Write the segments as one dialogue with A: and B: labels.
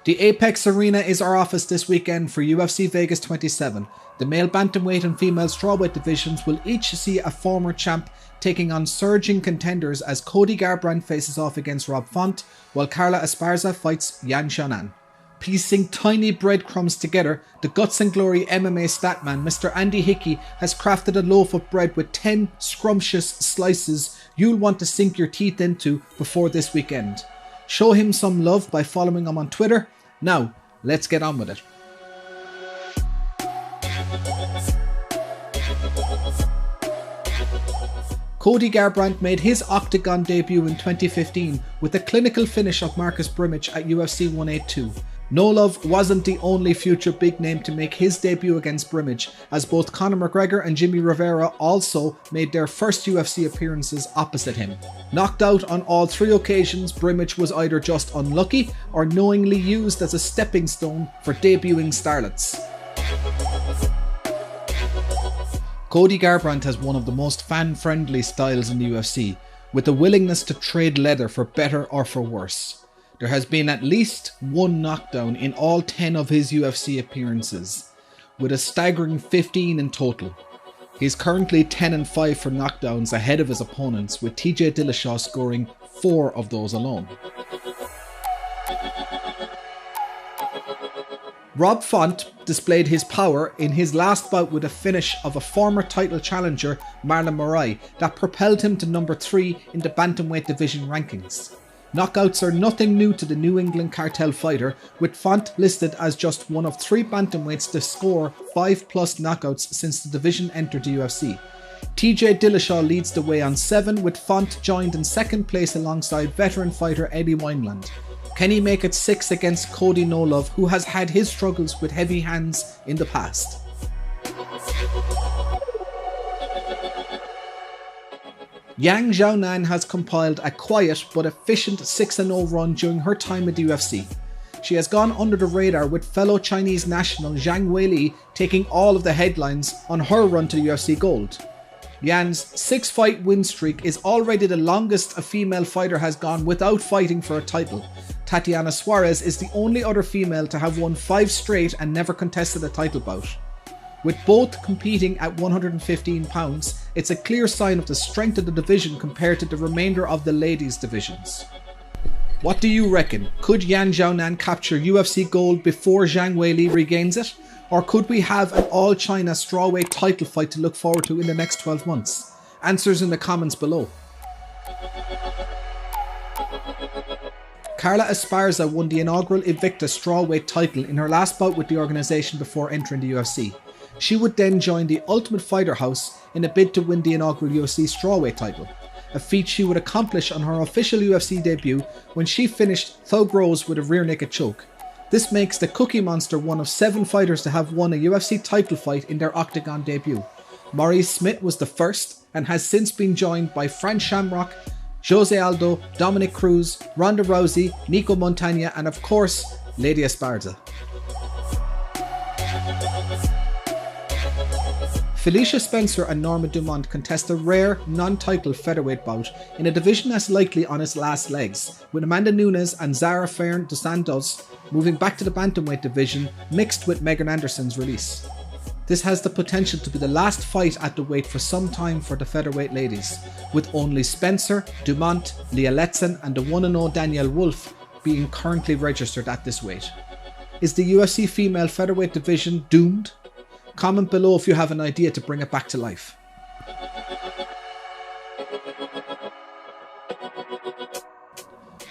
A: The Apex Arena is our office this weekend for UFC Vegas 27. The male bantamweight and female strawweight divisions will each see a former champ taking on surging contenders as Cody Garbrandt faces off against Rob Font, while Carla Esparza fights Zhaonan. Piecing tiny breadcrumbs together, the Guts and Glory MMA statman Mr. Andy Hickey has crafted a loaf of bread with 10 scrumptious slices you'll want to sink your teeth into before this weekend. Show him some love by following him on Twitter. Now, let's get on with it. Cody Garbrandt made his Octagon debut in 2015 with a clinical finish of Marcus Brimage at UFC 182. No Love wasn't the only future big name to make his debut against Brimage, as both Conor McGregor and Jimmy Rivera also made their first UFC appearances opposite him. Knocked out on all three occasions, Brimage was either just unlucky or knowingly used as a stepping stone for debuting starlets. Cody Garbrandt has one of the most fan-friendly styles in the UFC, with a willingness to trade leather for better or for worse. There has been at least one knockdown in all 10 of his UFC appearances, with a staggering 15 in total. He's currently 10-5 for knockdowns ahead of his opponents, with TJ Dillashaw scoring 4 of those alone. Rob Font displayed his power in his last bout with a finish of a former title challenger, Marlon Moraes, that propelled him to number 3 in the bantamweight division rankings. Knockouts are nothing new to the New England cartel fighter, with Font listed as just one of 3 bantamweights to score 5+ knockouts since the division entered the UFC. TJ Dillashaw leads the way on 7, with Font joined in second place alongside veteran fighter Eddie Wineland. Can he make it 6 against Cody No Love, who has had his struggles with heavy hands in the past? Zhaonan has compiled a quiet but efficient 6-0 run during her time at the UFC. She has gone under the radar, with fellow Chinese national Zhang Weili taking all of the headlines on her run to UFC Gold. Yan's 6-fight win streak is already the longest a female fighter has gone without fighting for a title. Tatiana Suarez is the only other female to have won 5 straight and never contested a title bout. With both competing at 115 pounds, it's a clear sign of the strength of the division compared to the remainder of the ladies' divisions. What do you reckon? Could Zhaonan capture UFC Gold before Zhang Weili regains it? Or could we have an all-China strawweight title fight to look forward to in the next 12 months? Answers in the comments below. Carla Esparza won the inaugural Invicta strawweight title in her last bout with the organisation before entering the UFC. She would then join the Ultimate Fighter House in a bid to win the inaugural UFC strawweight title, a feat she would accomplish on her official UFC debut when she finished Thug Rose with a rear naked choke. This makes the Cookie Monster one of 7 fighters to have won a UFC title fight in their Octagon debut. Maurice Smith was the first and has since been joined by Fran Shamrock, Jose Aldo, Dominic Cruz, Ronda Rousey, Nico Montana, and of course, Lady Esparza. Felicia Spencer and Norma Dumont contest a rare, non-title featherweight bout in a division that's likely on its last legs, with Amanda Nunes and Zara Fern dos Santos moving back to the bantamweight division mixed with Megan Anderson's release. This has the potential to be the last fight at the weight for some time for the featherweight ladies, with only Spencer, Dumont, Leah Letson and the 1-0 Danielle Wolfe being currently registered at this weight. Is the UFC female featherweight division doomed? Comment below if you have an idea to bring it back to life.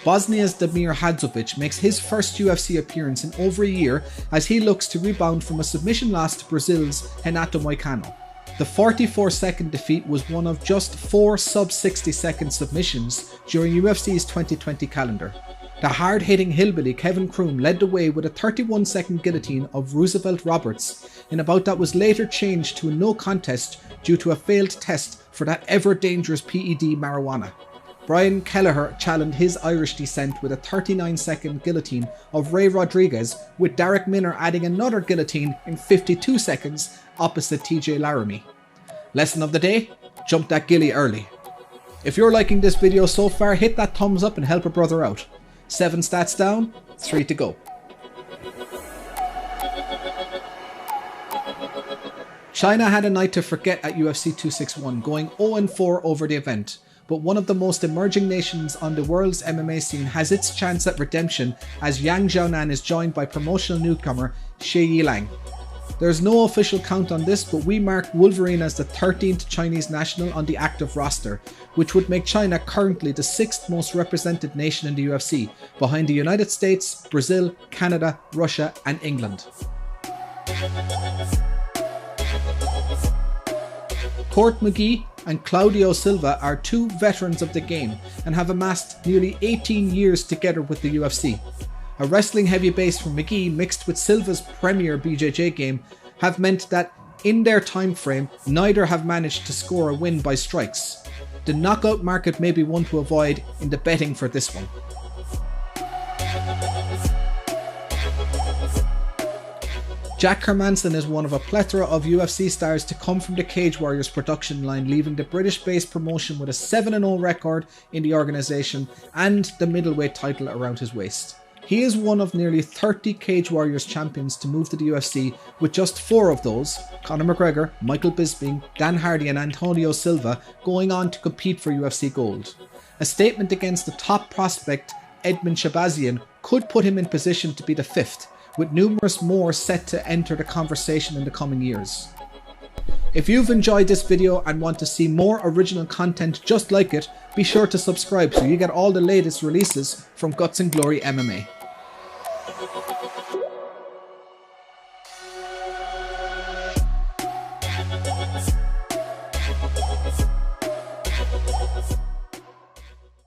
A: Bosnia's Damir Hadzovic makes his first UFC appearance in over a year as he looks to rebound from a submission loss to Brazil's Renato Moicano. The 44-second defeat was one of just 4 sub-60-second submissions during UFC's 2020 calendar. The hard-hitting hillbilly Kevin Kroom led the way with a 31-second guillotine of Roosevelt Roberts in a bout that was later changed to a no contest due to a failed test for that ever-dangerous PED marijuana. Brian Kelleher challenged his Irish descent with a 39-second guillotine of Ray Rodriguez, with Derek Minner adding another guillotine in 52 seconds opposite TJ Laramie. Lesson of the day: jump that gilly early. If you're liking this video so far, hit that thumbs up and help a brother out. 7 stats down, 3 to go. China had a night to forget at UFC 261, going 0-4 over the event, but one of the most emerging nations on the world's MMA scene has its chance at redemption as Yang Zhaonan is joined by promotional newcomer Xie Yilang. There's no official count on this, but we mark Wolverine as the 13th Chinese national on the active roster, which would make China currently the 6th most represented nation in the UFC, behind the United States, Brazil, Canada, Russia and England. McGee and Claudio Silva are two veterans of the game and have amassed nearly 18 years together with the UFC. A wrestling heavy base from McGee mixed with Silva's premier BJJ game have meant that in their time frame neither have managed to score a win by strikes. The knockout market may be one to avoid in the betting for this one. Kermanson is one of a plethora of UFC stars to come from the Cage Warriors production line, leaving the British-based promotion with a 7-0 record in the organisation and the middleweight title around his waist. He is one of nearly 30 Cage Warriors champions to move to the UFC, with just 4 of those, Conor McGregor, Michael Bisping, Dan Hardy and Antonio Silva, going on to compete for UFC Gold. A statement against the top prospect Edmund Shabazian could put him in position to be the 5th, with numerous more set to enter the conversation in the coming years. If you've enjoyed this video and want to see more original content just like it, be sure to subscribe so you get all the latest releases from Guts and Glory MMA.